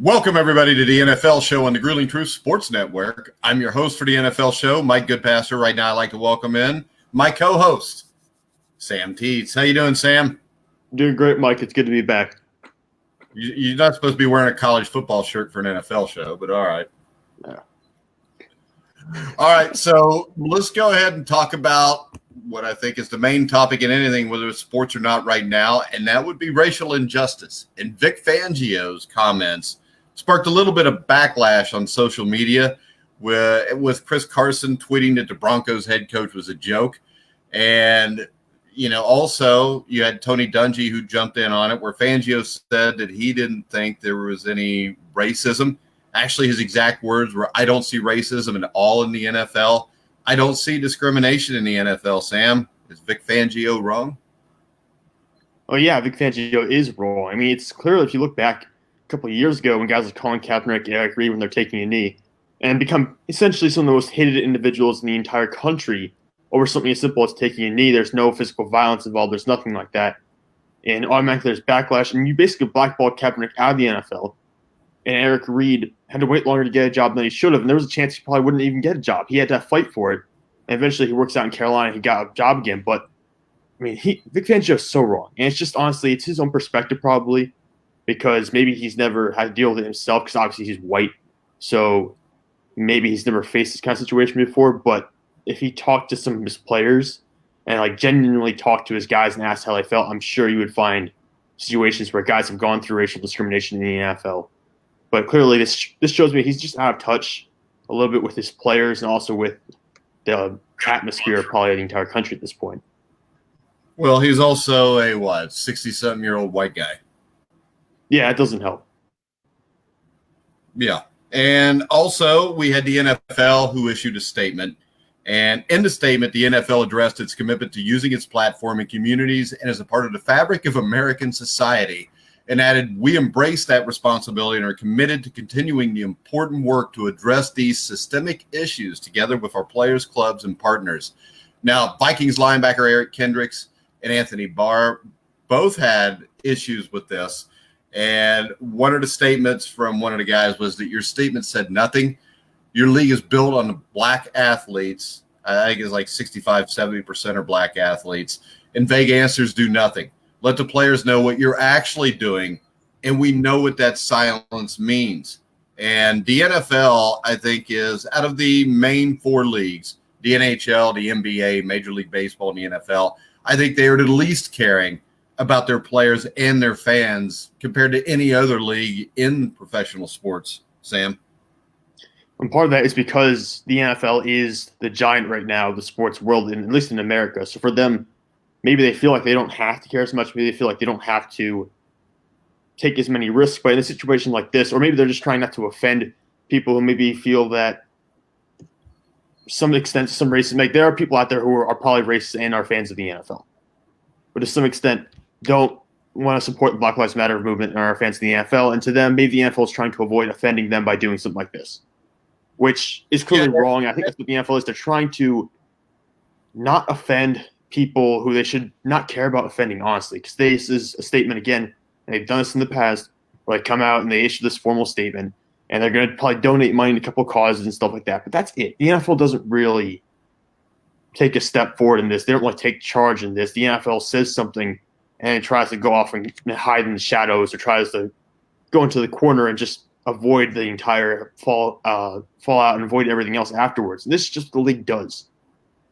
Welcome, everybody, to the NFL show on the Grueling Truth Sports Network. I'm your host for the NFL show, Mike Goodpaster. Right now, I'd like to welcome in my co-host, Sam Teets. How you doing, Sam? Doing great, Mike. It's good to be back. You're not supposed to be wearing a college football shirt for an NFL show, but all right. Yeah. All right, so let's go ahead and talk about what I think is the main topic in anything, whether it's sports or not right now, and that would be racial injustice. And Vic Fangio's comments sparked a little bit of backlash on social media with Chris Carson tweeting that the Broncos head coach was a joke. And, also you had Tony Dungy who jumped in on it, where Fangio said that he didn't think there was any racism. Actually, his exact words were, "I don't see racism at all in the NFL. I don't see discrimination in the NFL." Sam, is Vic Fangio wrong? Oh, yeah, Vic Fangio is wrong. I mean, it's clear if you look back a couple of years ago when guys like Colin Kaepernick and Eric Reed, when they're taking a knee, and become essentially some of the most hated individuals in the entire country over something as simple as taking a knee. There's no physical violence involved. There's nothing like that. And automatically there's backlash. And you basically blackballed Kaepernick out of the NFL. And Eric Reed had to wait longer to get a job than he should have. And there was a chance he probably wouldn't even get a job. He had to fight for it. And eventually he works out in Carolina. He got a job again. But, I mean, Vic Fangio is so wrong. And it's just, honestly, it's his own perspective probably, because maybe he's never had to deal with it himself, because obviously he's white. So maybe he's never faced this kind of situation before. But if he talked to some of his players and genuinely talked to his guys and asked how they felt, I'm sure you would find situations where guys have gone through racial discrimination in the NFL. But clearly this shows me he's just out of touch a little bit with his players and also with the atmosphere of probably the entire country at this point. Well, he's also a 60-something-year-old white guy. Yeah, it doesn't help. Yeah. And also we had the NFL who issued a statement. And in the statement, the NFL addressed its commitment to using its platform in communities and as a part of the fabric of American society, and added, "We embrace that responsibility and are committed to continuing the important work to address these systemic issues together with our players, clubs, and partners." Now, Vikings linebacker Eric Kendricks and Anthony Barr both had issues with this. And one of the statements from one of the guys was that your statement said nothing. Your league is built on the black athletes. I think it's like 65, 70% are black athletes. And vague answers do nothing. Let the players know what you're actually doing, and we know what that silence means. And the NFL, I think, is out of the main four leagues, the NHL, the NBA, Major League Baseball, and the NFL, I think they are the least caring about their players and their fans compared to any other league in professional sports. Sam? And part of that is because the NFL is the giant right now of the sports world, at least in America. So for them, maybe they feel like they don't have to care as much. Maybe they feel like they don't have to take as many risks. But in a situation like this, or maybe they're just trying not to offend people who maybe feel that some extent, some racism. Like there are people out there who are probably racist and are fans of the NFL, but to some extent don't want to support the Black Lives Matter movement and are fans of the NFL. And to them, maybe the NFL is trying to avoid offending them by doing something like this, which is clearly wrong. I think that's what the NFL is. They're trying to not offend people who they should not care about offending, honestly, because this is a statement, again, and they've done this in the past, where they come out and they issue this formal statement, and they're going to probably donate money to a couple of causes and stuff like that. But that's it. The NFL doesn't really take a step forward in this. They don't really take charge in this. The NFL says something, and it tries to go off and hide in the shadows, or tries to go into the corner and just avoid the entire fallout and avoid everything else afterwards. And this is just what the league does.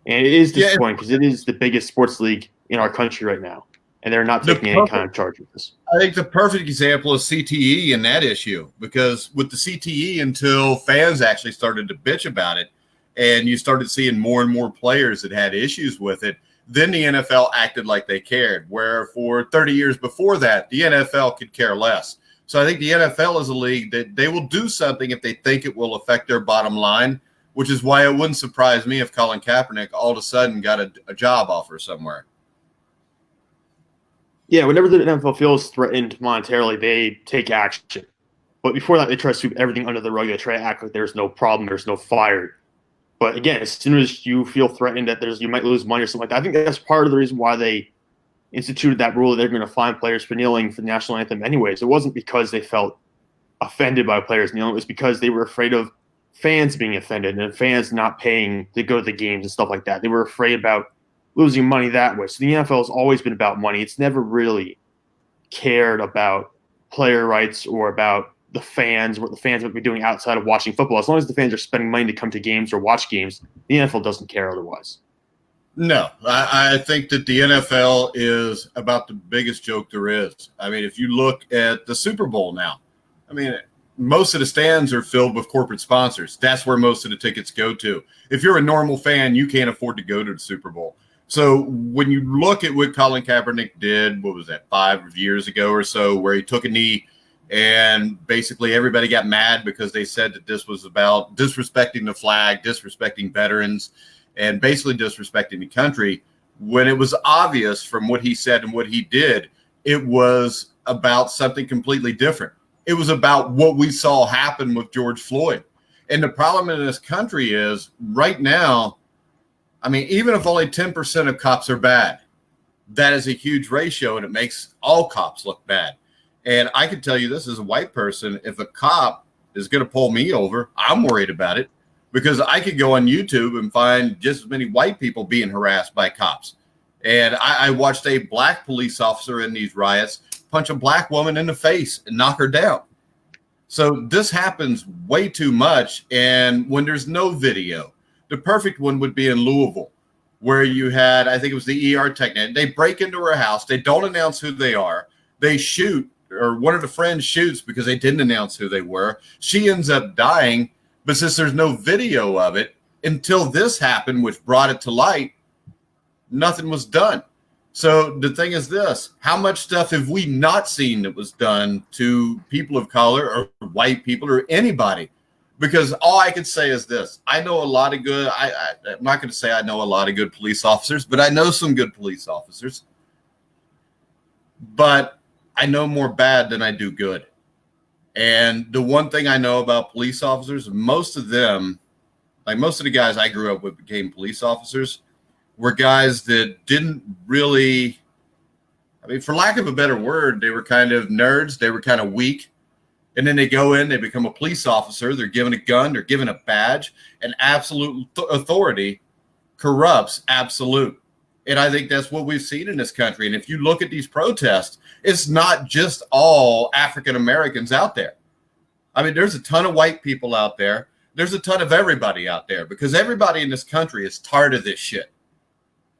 And it is disappointing because it is the biggest sports league in our country right now, and they're not taking any kind of charge of this. I think the perfect example is CTE in that issue, because with the CTE, until fans actually started to bitch about it and you started seeing more and more players that had issues with it, then the NFL acted like they cared, where for 30 years before that, the NFL could care less. So I think the NFL is a league that they will do something if they think it will affect their bottom line, which is why it wouldn't surprise me if Colin Kaepernick all of a sudden got a job offer somewhere. Yeah, whenever the NFL feels threatened monetarily, they take action. But before that, they try to sweep everything under the rug. They try to act like there's no problem, there's no fire. But again, as soon as you feel threatened that you might lose money or something like that, I think that's part of the reason why they instituted that rule that they're going to fine players for kneeling for the national anthem anyways. It wasn't because they felt offended by players kneeling. It was because they were afraid of fans being offended and fans not paying to go to the games and stuff like that. They were afraid about losing money that way. So the NFL has always been about money. It's never really cared about player rights or about the fans, what the fans would be doing outside of watching football. As long as the fans are spending money to come to games or watch games, the NFL doesn't care otherwise. No, I think that the NFL is about the biggest joke there is. I mean, if you look at the Super Bowl now, I mean, most of the stands are filled with corporate sponsors. That's where most of the tickets go to. If you're a normal fan, you can't afford to go to the Super Bowl. So when you look at what Colin Kaepernick did, what was that, 5 years ago or so, where he took a knee and basically everybody got mad because they said that this was about disrespecting the flag, disrespecting veterans, and basically disrespecting the country, when it was obvious from what he said and what he did, it was about something completely different. It was about what we saw happen with George Floyd. And the problem in this country is right now, I mean, even if only 10% of cops are bad, that is a huge ratio, and it makes all cops look bad. And I can tell you this as a white person, if a cop is going to pull me over, I'm worried about it, because I could go on YouTube and find just as many white people being harassed by cops. And I watched a black police officer in these riots punch a black woman in the face and knock her down. So this happens way too much. And when there's no video, the perfect one would be in Louisville, where you had, I think it was the ER technician. They break into her house. They don't announce who they are. They shoot, or one of the friends shoots because they didn't announce who they were. She ends up dying. But since there's no video of it, until this happened, which brought it to light, nothing was done. So the thing is this: how much stuff have we not seen that was done to people of color or white people or anybody? Because all I can say is this: I know a lot of good, I'm not going to say I know a lot of good police officers, but I know some good police officers. But I know more bad than I do good. And the one thing I know about police officers, most of them, like most of the guys I grew up with became police officers, were guys that didn't really, I mean, for lack of a better word, they were kind of nerds. They were kind of weak. And then they go in, they become a police officer. They're given a gun. They're given a badge. And absolute authority corrupts absolute. And I think that's what we've seen in this country. And if you look at these protests, it's not just all African Americans out there. I mean, there's a ton of white people out there. There's a ton of everybody out there, because everybody in this country is tired of this shit.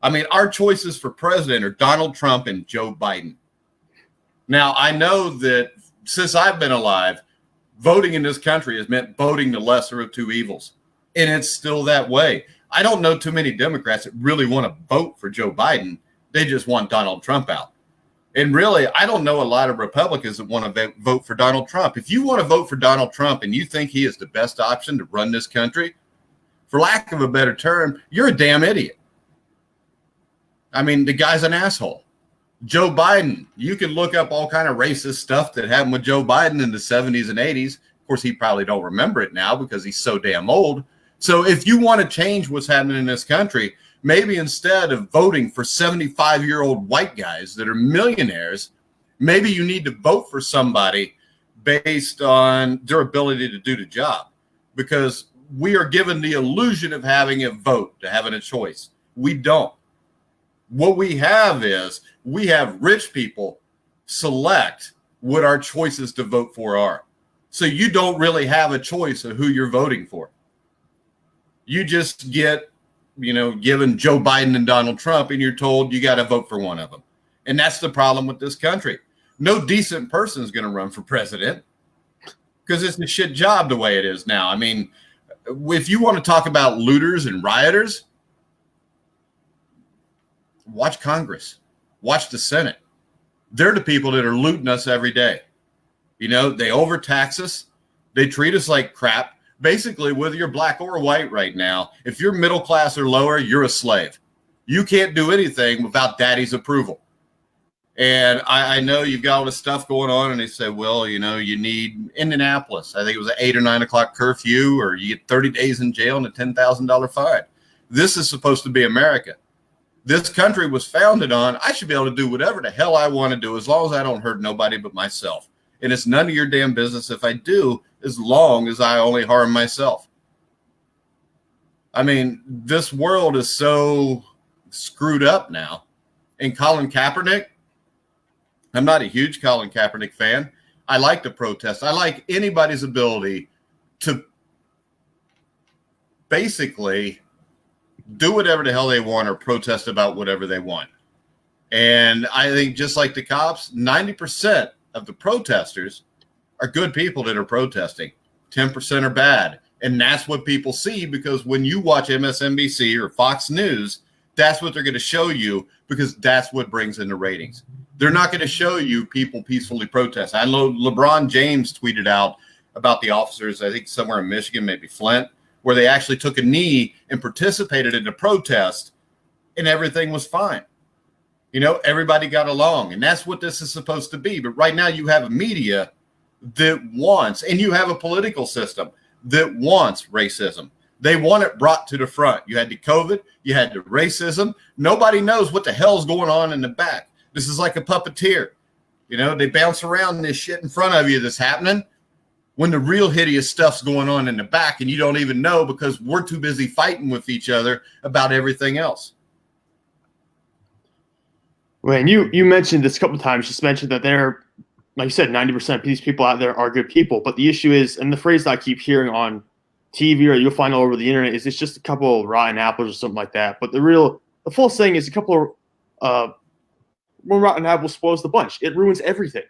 I mean, our choices for president are Donald Trump and Joe Biden. Now, I know that since I've been alive, voting in this country has meant voting the lesser of two evils. And it's still that way. I don't know too many Democrats that really want to vote for Joe Biden. They just want Donald Trump out. And really, I don't know a lot of Republicans that want to vote for Donald Trump. If you want to vote for Donald Trump and you think he is the best option to run this country, for lack of a better term, you're a damn idiot. I mean, the guy's an asshole. Joe Biden, you can look up all kind of racist stuff that happened with Joe Biden in the 70s and 80s. Of course, he probably don't remember it now because he's so damn old. So if you want to change what's happening in this country, maybe instead of voting for 75-year-old white guys that are millionaires, maybe you need to vote for somebody based on their ability to do the job, because we are given the illusion of having a vote, to having a choice. We don't. What we have is we have rich people select what our choices to vote for are. So you don't really have a choice of who you're voting for. You just get, given Joe Biden and Donald Trump, and you're told you got to vote for one of them. And that's the problem with this country. No decent person is going to run for president because it's a shit job the way it is now. I mean, if you want to talk about looters and rioters, watch Congress, watch the Senate. They're the people that are looting us every day. They overtax us. They treat us like crap. Basically, whether you're black or white right now, if you're middle class or lower, you're a slave. You can't do anything without daddy's approval. And I know you've got all this stuff going on, and they say, well, you need Indianapolis. I think it was an 8 or 9 o'clock curfew, or you get 30 days in jail and a $10,000 fine. This is supposed to be America. This country was founded on, I should be able to do whatever the hell I want to do as long as I don't hurt nobody but myself. And it's none of your damn business if I do, as long as I only harm myself. I mean, this world is so screwed up now. And Colin Kaepernick, I'm not a huge Colin Kaepernick fan. I like the protest. I like anybody's ability to basically do whatever the hell they want or protest about whatever they want. And I think just like the cops, 90% of the protesters are good people that are protesting. 10% are bad. And that's what people see, because when you watch MSNBC or Fox News, that's what they're going to show you, because that's what brings in the ratings. They're not going to show you people peacefully protest. I know LeBron James tweeted out about the officers, I think somewhere in Michigan, maybe Flint, where they actually took a knee and participated in the protest, and everything was fine. You know, everybody got along, and that's what this is supposed to be. But right now you have a media that wants, and you have a political system that wants racism. They want it brought to the front. You had the COVID, you had the racism. Nobody knows what the hell's going on in the back. This is like a puppeteer. You know, they bounce around this shit in front of you that's happening when the real hideous stuff's going on in the back, and you don't even know, because we're too busy fighting with each other about everything else. Well, and you mentioned this a couple of times, just mentioned that they're, like you said, 90% of these people out there are good people. But the issue is, and the phrase that I keep hearing on TV or you'll find all over the internet, is it's just a couple of rotten apples or something like that. But the full saying is a couple of one rotten apple spoils the bunch. It ruins everything.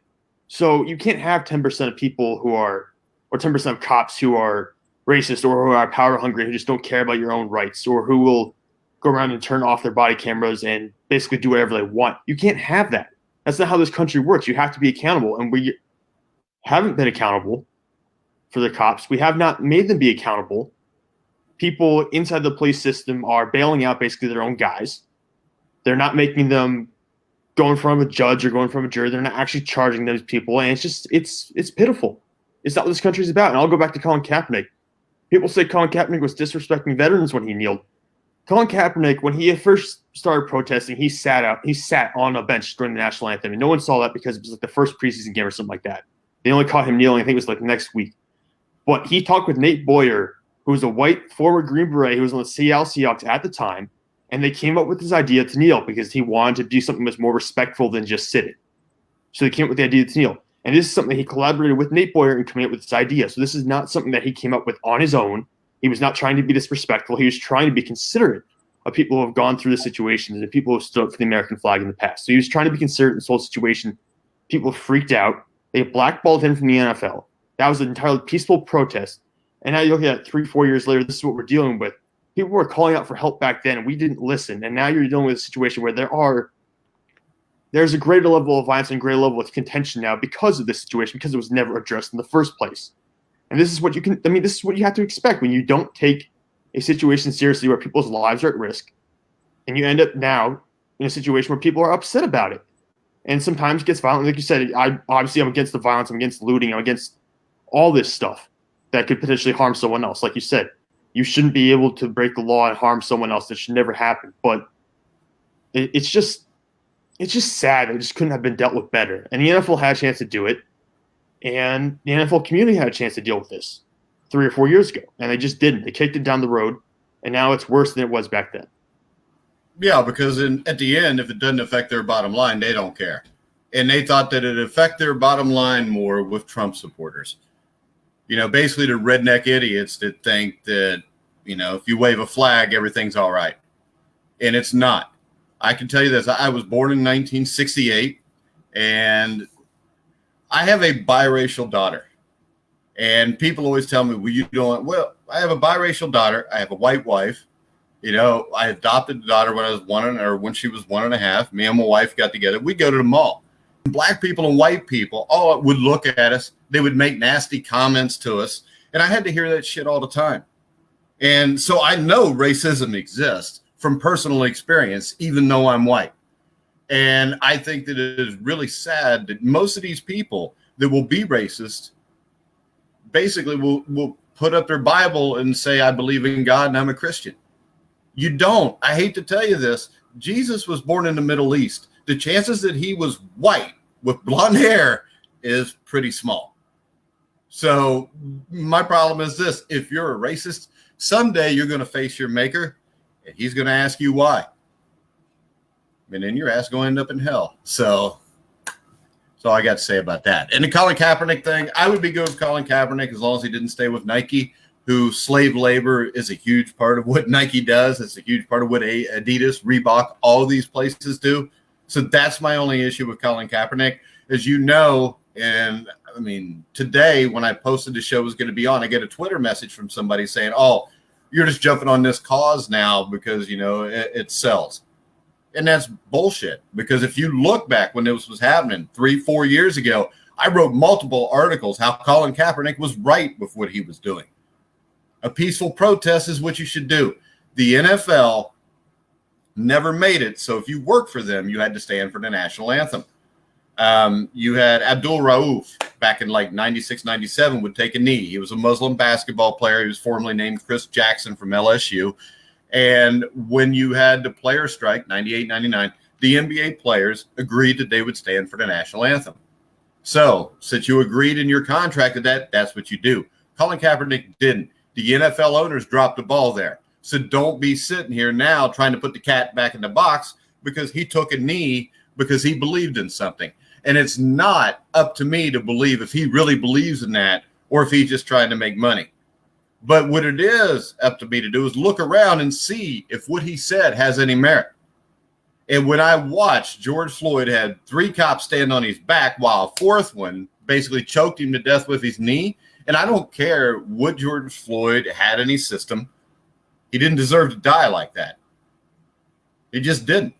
So you can't have 10% of people who are, or 10% of cops who are racist or who are power hungry, who just don't care about your own rights, or who will go around and turn off their body cameras and basically do whatever they want. You can't have that. That's not how this country works. You have to be accountable. And we haven't been accountable for the cops. We have not made them be accountable. People inside the police system are bailing out basically their own guys. They're not making them go in front of a judge or go in front of a jury. They're not actually charging those people. And it's pitiful. It's not what this country's about. And I'll go back to Colin Kaepernick. People say Colin Kaepernick was disrespecting veterans when he kneeled. Colin Kaepernick, when he first started protesting, he sat on a bench during the national anthem, and no one saw that because it was like the first preseason game or something like that. They only caught him kneeling, I think it was like next week. But he talked with Nate Boyer, who was a white former Green Beret who was on the Seattle Seahawks at the time, and they came up with this idea to kneel because he wanted to do something that was more respectful than just sitting. So they came up with the idea to kneel. And this is something he collaborated with Nate Boyer in coming up with this idea. So this is not something that he came up with on his own. He was not trying to be disrespectful. He was trying to be considerate of people who have gone through the situation and the people who have stood up for the American flag in the past. So he was trying to be considerate in this whole situation. People freaked out. They blackballed him from the NFL. That was an entirely peaceful protest. And now you look at it 3-4 years later, this is what we're dealing with. People were calling out for help back then, and we didn't listen. And now you're dealing with a situation where there's a greater level of violence and greater level of contention now because of this situation, because it was never addressed in the first place. And this is what this is what you have to expect when you don't take a situation seriously where people's lives are at risk, and you end up now in a situation where people are upset about it. And sometimes it gets violent. Like you said, I'm against the violence, I'm against looting, I'm against all this stuff that could potentially harm someone else. Like you said, you shouldn't be able to break the law and harm someone else. That should never happen. But it's just sad. It just couldn't have been dealt with better. And the NFL had a chance to do it, and the NFL community had a chance to deal with this 3 or 4 years ago, and they just didn't. They kicked it down the road, and now it's worse than it was back then. Yeah, because at the end, if it doesn't affect their bottom line, they don't care. And they thought that it'd affect their bottom line more with Trump supporters. You know, basically the redneck idiots that think that, you know, if you wave a flag, everything's all right. And it's not. I can tell you this. I was born in 1968, and I have a biracial daughter. And people always tell me, well, you don't. Well, I have a biracial daughter. I have a white wife. You know, I adopted the daughter when she was 1.5. Me and my wife got together. We go to the mall. Black people and white people all would look at us. They would make nasty comments to us. And I had to hear that shit all the time. And so I know racism exists from personal experience, even though I'm white. And I think that it is really sad that most of these people that will be racist basically will put up their Bible and say, I believe in God and I'm a Christian. You don't. I hate to tell you this. Jesus was born in the Middle East. The chances that he was white with blonde hair is pretty small. So my problem is this: if you're a racist, someday you're going to face your maker, and he's going to ask you why. And then your ass going to end up in hell. So that's all I got to say about that. And the Colin Kaepernick thing, I would be good with Colin Kaepernick as long as he didn't stay with Nike, who slave labor is a huge part of what Nike does. It's a huge part of what Adidas, Reebok, all these places do. So that's my only issue with Colin Kaepernick. As you know, and I mean, today when I posted the show was going to be on, I get a Twitter message from somebody saying, oh, you're just jumping on this cause now because, you know, it sells. And that's bullshit, because if you look back when this was happening 3-4 years ago, I wrote multiple articles how Colin Kaepernick was right with what he was doing. A peaceful protest is what you should do. The NFL never made it, so if you worked for them, you had to stand for the national anthem. You had Abdul Rauf back in like 96, 97 would take a knee. He was a Muslim basketball player. He was formerly named Chris Jackson from LSU. And when you had the player strike, 98, 99, the NBA players agreed that they would stand for the national anthem. So since you agreed in your contract to that, that's what you do. Colin Kaepernick didn't. The NFL owners dropped the ball there. So don't be sitting here now trying to put the cat back in the box because he took a knee because he believed in something. And it's not up to me to believe if he really believes in that or if he's just trying to make money. But what it is up to me to do is look around and see if what he said has any merit. And when I watched, George Floyd had 3 cops stand on his back while a 4th one basically choked him to death with his knee. And I don't care what George Floyd had in his system. He didn't deserve to die like that. He just didn't.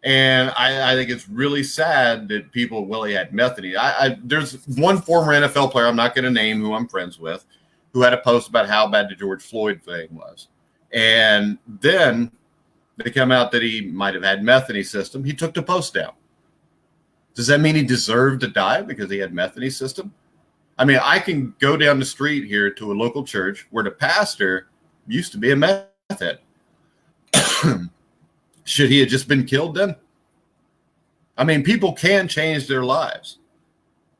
And I think it's really sad that people, well, he had meth in it. There's one former NFL player, I'm not going to name who I'm friends with, who had a post about how bad the George Floyd thing was. And then they come out that he might have had meth in his system. He took the post down. Does that mean he deserved to die because he had meth in his system? I mean, I can go down the street here to a local church where the pastor used to be a meth head. Should he have just been killed then? I mean, people can change their lives.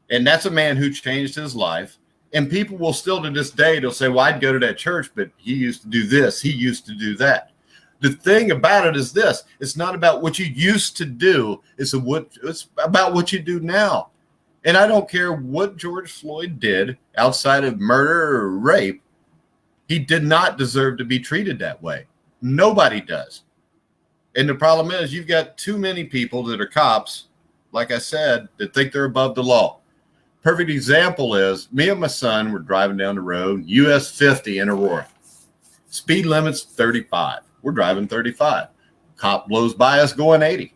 And that's a man who changed his life. And people will still to this day, they'll say, well, I'd go to that church, but he used to do this. He used to do that. The thing about it is this. It's not about what you used to do. It's about what you do now. And I don't care what George Floyd did outside of murder or rape. He did not deserve to be treated that way. Nobody does. And the problem is you've got too many people that are cops, like I said, that think they're above the law. Perfect example is me and my son were driving down the road, US 50 in Aurora. Speed limit's 35. We're driving 35. Cop blows by us going 80.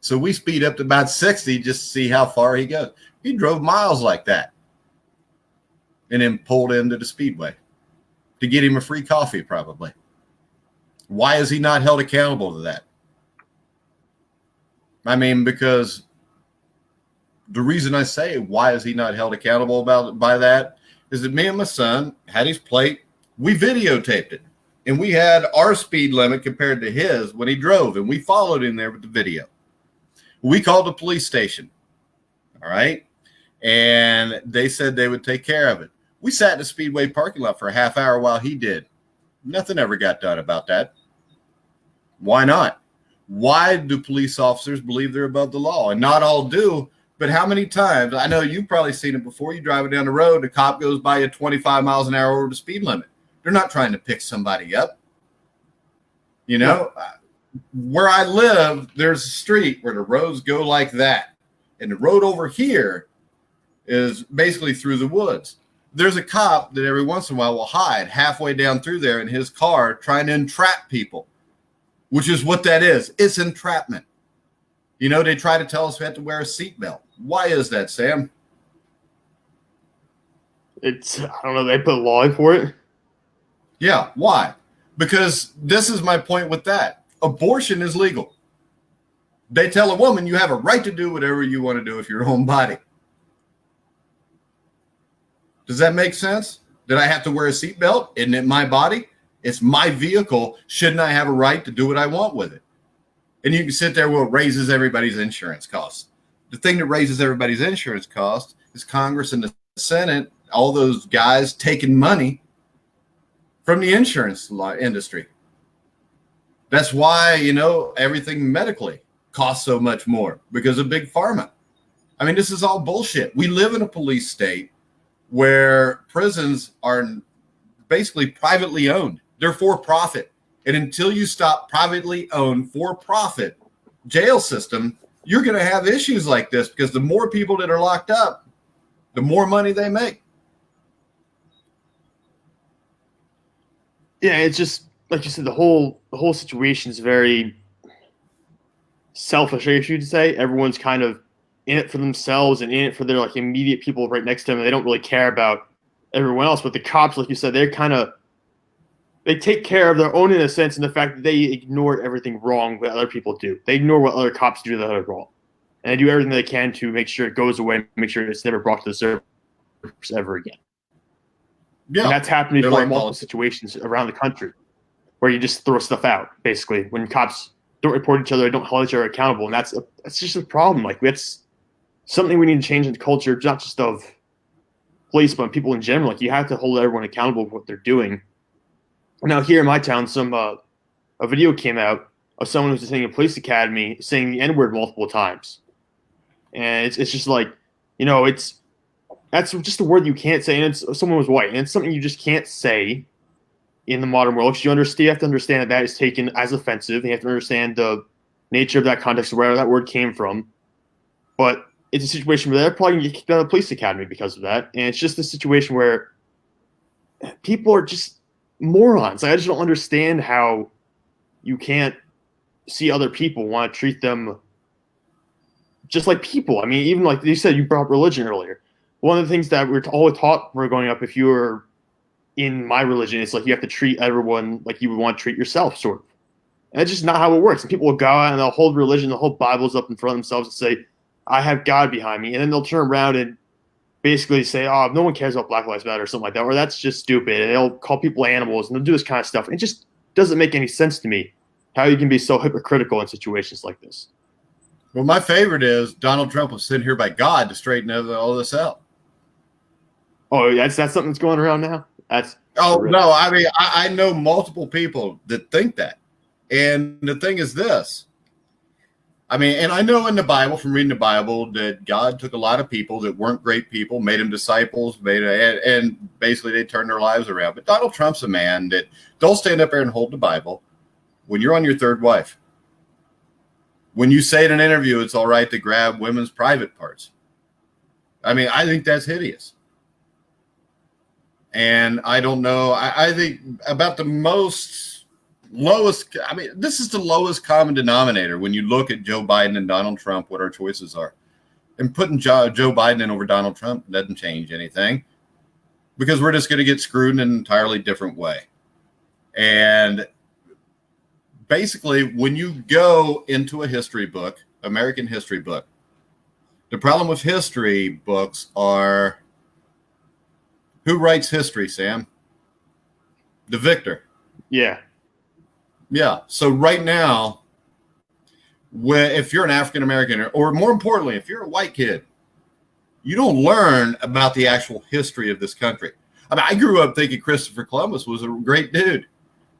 So we speed up to about 60 just to see how far he goes. He drove miles like that and then pulled into the speedway to get him a free coffee probably. Why is he not held accountable to that? I mean, because the reason I say why is he not held accountable by that is that me and my son had his plate. We videotaped it. And we had our speed limit compared to his when he drove. And we followed him there with the video. We called the police station. All right. And they said they would take care of it. We sat in the Speedway parking lot for a half hour while he did. Nothing ever got done about that. Why not? Why do police officers believe they're above the law? And not all do, but how many times? I know you've probably seen it before. You're driving down the road, a cop goes by you 25 miles an hour over the speed limit. They're not trying to pick somebody up. You know, where I live, there's a street where the roads go like that. And the road over here is basically through the woods. There's a cop that every once in a while will hide halfway down through there in his car trying to entrap people, which is what that is. It's entrapment. You know, they try to tell us we have to wear a seatbelt. Why is that, Sam? I don't know, they put a law for it. Yeah, why? Because this is my point with that. Abortion is legal. They tell a woman you have a right to do whatever you want to do with your own body. Does that make sense? Did I have to wear a seatbelt? Isn't it my body? It's my vehicle. Shouldn't I have a right to do what I want with it? And you can sit there, well, it raises everybody's insurance costs. the thing that raises everybody's insurance cost is Congress and the Senate, all those guys taking money from the insurance industry. That's why, everything medically costs so much more because of big pharma. I mean, this is all bullshit. We live in a police state where prisons are basically privately owned. They're for profit. And until you stop privately owned for profit jail system, you're going to have issues like this because the more people that are locked up, the more money they make. Yeah, it's just like you said, the whole situation is very selfish, I guess you'd say. Everyone's kind of in it for themselves and in it for their like immediate people right next to them. And they don't really care about everyone else. But the cops, like you said, they take care of their own innocence in the fact that they ignore everything wrong that other people do. They ignore what other cops do that are wrong. And they do everything they can to make sure it goes away, make sure it's never brought to the surface ever again. Yeah. And that's happened before in multiple situations around the country where you just throw stuff out, basically, when cops don't report each other, don't hold each other accountable. And that's just a problem. Like, that's something we need to change in the culture, not just of police, but people in general. Like, you have to hold everyone accountable for what they're doing. Now, here in my town, a video came out of someone who's attending a police academy saying the N-word multiple times. And it's just like, that's just a word you can't say. And someone was white. And it's something you just can't say in the modern world. Because you have to understand that is taken as offensive. You have to understand the nature of that context, where that word came from. But it's a situation where they're probably going to get kicked out of the police academy because of that. And it's just a situation where people are just morons. I just don't understand how you can't see other people, want to treat them just like people. I mean, even like you said, you brought up religion earlier. One of the things that we're always taught when we're growing up, if you were in my religion, it's like you have to treat everyone like you would want to treat yourself, sort of. And that's just not how it works. And people will go out and they'll hold religion, they'll hold Bibles up in front of themselves and say, I have God behind me. And then they'll turn around and basically say, oh, no one cares about Black Lives Matter or something like that, or that's just stupid. And they'll call people animals and they'll do this kind of stuff. It just doesn't make any sense to me how you can be so hypocritical in situations like this. Well, my favorite is Donald Trump was sent here by God to straighten all this out. Oh, that's something that's going around now? No, I mean, I know multiple people that think that. And the thing is this. I mean, and I know in the Bible, from reading the Bible, that God took a lot of people that weren't great people, made them disciples, and basically they turned their lives around. But Donald Trump's a man that don't stand up there and hold the Bible when you're on your third wife. When you say in an interview it's all right to grab women's private parts. I mean, I think that's hideous. And I don't know. I think about the lowest, I mean, this is the lowest common denominator when you look at Joe Biden and Donald Trump, what our choices are. And putting Joe Biden in over Donald Trump doesn't change anything because we're just going to get screwed in an entirely different way. And basically, when you go into a history book, American history book, the problem with history books are, who writes history, Sam? The victor. Yeah. Yeah. So right now, if you're an African American, or more importantly, if you're a white kid, you don't learn about the actual history of this country. I mean, I grew up thinking Christopher Columbus was a great dude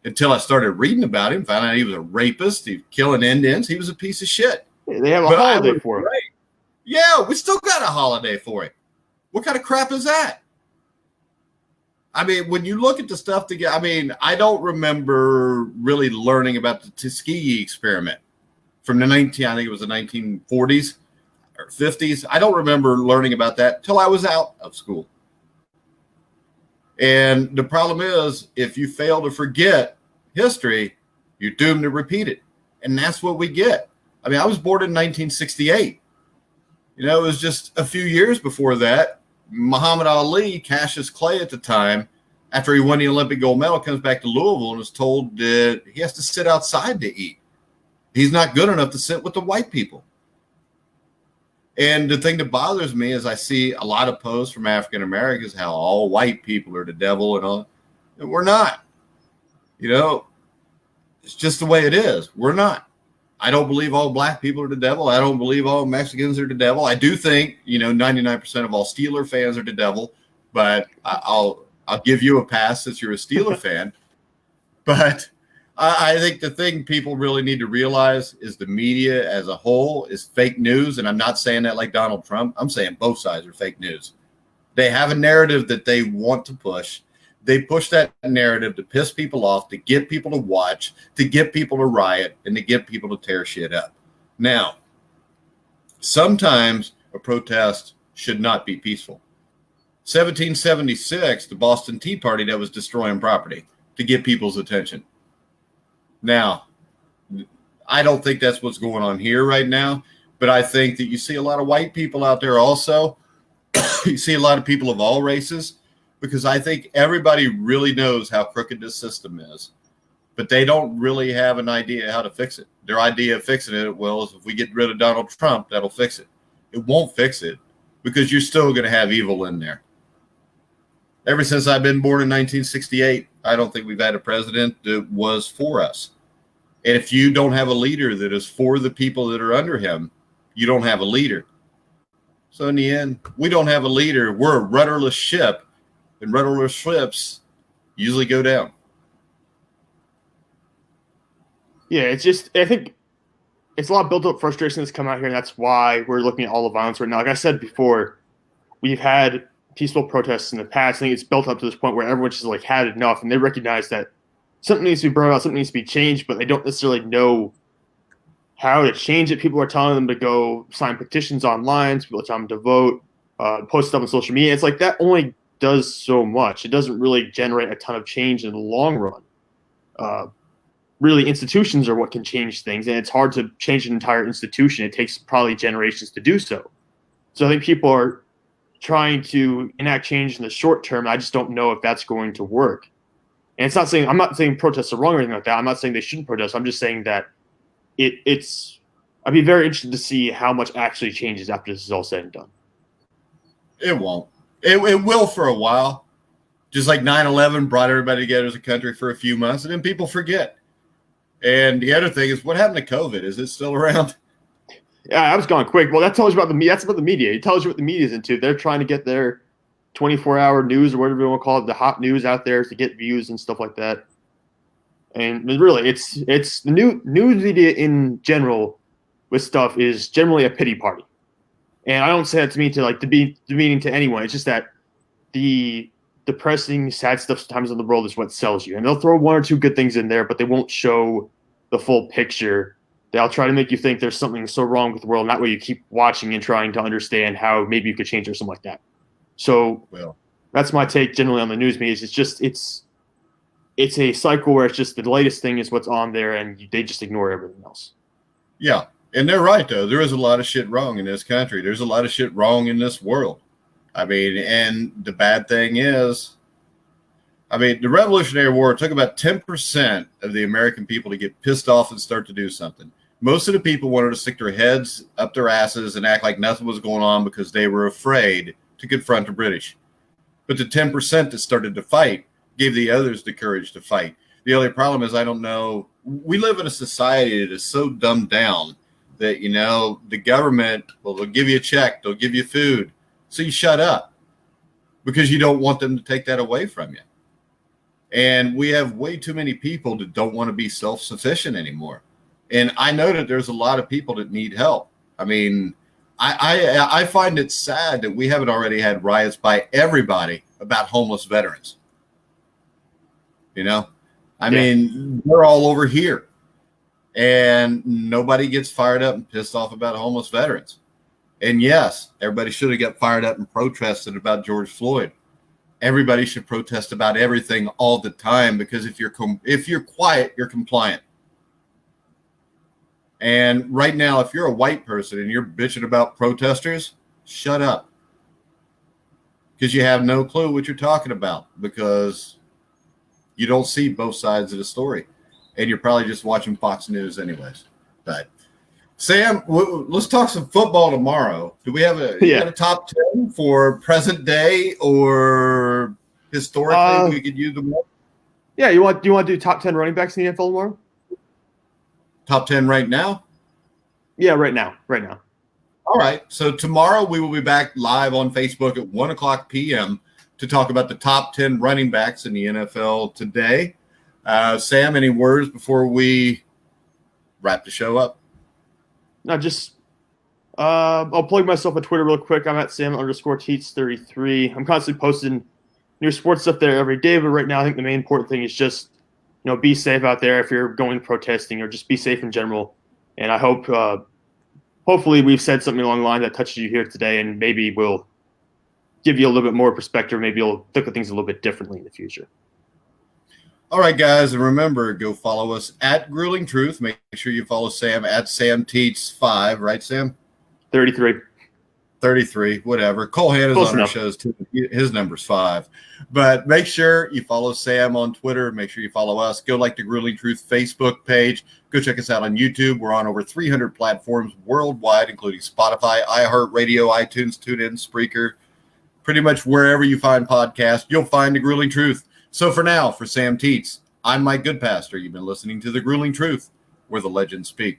until I started reading about him, found out he was a rapist, he was killing Indians, he was a piece of shit. They have a holiday for him. Yeah, we still got a holiday for him. What kind of crap is that? I mean, when you look at the stuff together, I mean, I don't remember really learning about the Tuskegee experiment from I think it was the 1940s or 50s. I don't remember learning about that till I was out of school. And the problem is, if you fail to forget history, you're doomed to repeat it. And that's what we get. I mean, I was born in 1968. It was just a few years before that. Muhammad Ali, Cassius Clay at the time, after he won the Olympic gold medal, comes back to Louisville and is told that he has to sit outside to eat. He's not good enough to sit with the white people. And the thing that bothers me is I see a lot of posts from African Americans how all white people are the devil and all. And we're not. It's just the way it is. We're not. I don't believe all black people are the devil. I don't believe all Mexicans are the devil. I do think, 99% of all Steeler fans are the devil, but I'll give you a pass since you're a Steeler fan. But I think the thing people really need to realize is the media as a whole is fake news. And I'm not saying that like Donald Trump. I'm saying both sides are fake news. They have a narrative that they want to push. They push that narrative to piss people off, to get people to watch, to get people to riot, and to get people to tear shit up. Now, sometimes a protest should not be peaceful. 1776, the Boston Tea Party that was destroying property to get people's attention. Now, I don't think that's what's going on here right now, but I think that you see a lot of white people out there also. You see a lot of people of all races, because I think everybody really knows how crooked this system is, but they don't really have an idea how to fix it. Their idea of fixing it, well, is if we get rid of Donald Trump, that'll fix it. It won't fix it because you're still going to have evil in there. Ever since I've been born in 1968, I don't think we've had a president that was for us. And if you don't have a leader that is for the people that are under him, you don't have a leader. So in the end, we don't have a leader. We're a rudderless ship, and rudderless ships usually go down. Yeah, it's just, I think it's a lot of built-up frustration that's come out here, and that's why we're looking at all the violence right now. Like I said before, we've had peaceful protests in the past. I think it's built up to this point where everyone's just like had enough, and they recognize that something needs to be brought out, something needs to be changed, but they don't necessarily know how to change it. People are telling them to go sign petitions online. People are telling them to vote, post stuff on social media. It's like that only does so much. It doesn't really generate a ton of change in the long run. Really, institutions are what can change things, and it's hard to change an entire institution. It takes probably generations to do so. So I think people are trying to enact change in the short term. I just don't know if that's going to work. And it's not saying, I'm not saying protests are wrong or anything like that. I'm not saying they shouldn't protest. I'm just saying that it's I'd be very interested to see how much actually changes after this is all said and done. It won't. It will for a while. Just like 9/11 brought everybody together as a country for a few months, and then people forget. And the other thing is, what happened to COVID? Is it still around? Yeah, I was gone quick. Well, that tells you about the media. That's about the media. It tells you what the media is into. They're trying to get their 24-hour news or whatever you want to call it, the hot news out there to get views and stuff like that. And really, it's the news media in general with stuff is generally a pity party. And I don't say that to mean to like to be demeaning to anyone. It's just that the depressing, sad stuff sometimes in the world is what sells you. And they'll throw one or two good things in there, but they won't show the full picture. They'll try to make you think there's something so wrong with the world. And that way you keep watching and trying to understand how maybe you could change or something like that. So that's my take generally on the news media. It's a cycle where it's just the latest thing is what's on there and they just ignore everything else. Yeah. And they're right, though. There is a lot of shit wrong in this country. There's a lot of shit wrong in this world. I mean, and the bad thing is, the Revolutionary War took about 10% of the American people to get pissed off and start to do something. Most of the people wanted to stick their heads up their asses and act like nothing was going on because they were afraid to confront the British. But the 10% that started to fight gave the others the courage to fight. The only problem is, I don't know, we live in a society that is so dumbed down that, the government, well, they'll give you a check, they'll give you food. So you shut up because you don't want them to take that away from you. And we have way too many people that don't want to be self-sufficient anymore. And I know that there's a lot of people that need help. I find it sad that we haven't already had riots by everybody about homeless veterans. They're all over here. And nobody gets fired up and pissed off about homeless veterans. And yes, everybody should have got fired up and protested about George Floyd. Everybody should protest about everything all the time, because if you're quiet, you're compliant. And right now, if you're a white person and you're bitching about protesters, shut up. Because you have no clue what you're talking about, because you don't see both sides of the story. And you're probably just watching Fox News anyways. But Sam, let's talk some football tomorrow. Do we have a top 10 for present day or historically we could use them more? Yeah, do you want to do top 10 running backs in the NFL tomorrow? Top 10 right now? Yeah, right now. All right. So tomorrow we will be back live on Facebook at 1:00 p.m. to talk about the top 10 running backs in the NFL today. Sam, any words before we wrap the show up? No, just I'll plug myself on Twitter real quick. I'm at Sam_teets33. I'm constantly posting new sports stuff there every day, but right now I think the main important thing is just be safe out there if you're going protesting, or just be safe in general. And I hope hopefully we've said something along the line that touches you here today, and maybe we'll give you a little bit more perspective. Maybe you'll look at things a little bit differently in the future. All right, guys, and remember, go follow us at Grueling Truth. Make sure you follow Sam at SamTeets5, right, Sam? 33, whatever. Cole Hanna's on our shows too. His number's 5. But make sure you follow Sam on Twitter. Make sure you follow us. Go like the Grueling Truth Facebook page. Go check us out on YouTube. We're on over 300 platforms worldwide, including Spotify, iHeartRadio, iTunes, TuneIn, Spreaker. Pretty much wherever you find podcasts, you'll find the Grueling Truth. So for now, for Sam Teets, I'm Mike Goodpaster. You've been listening to the Grueling Truth, where the legends speak.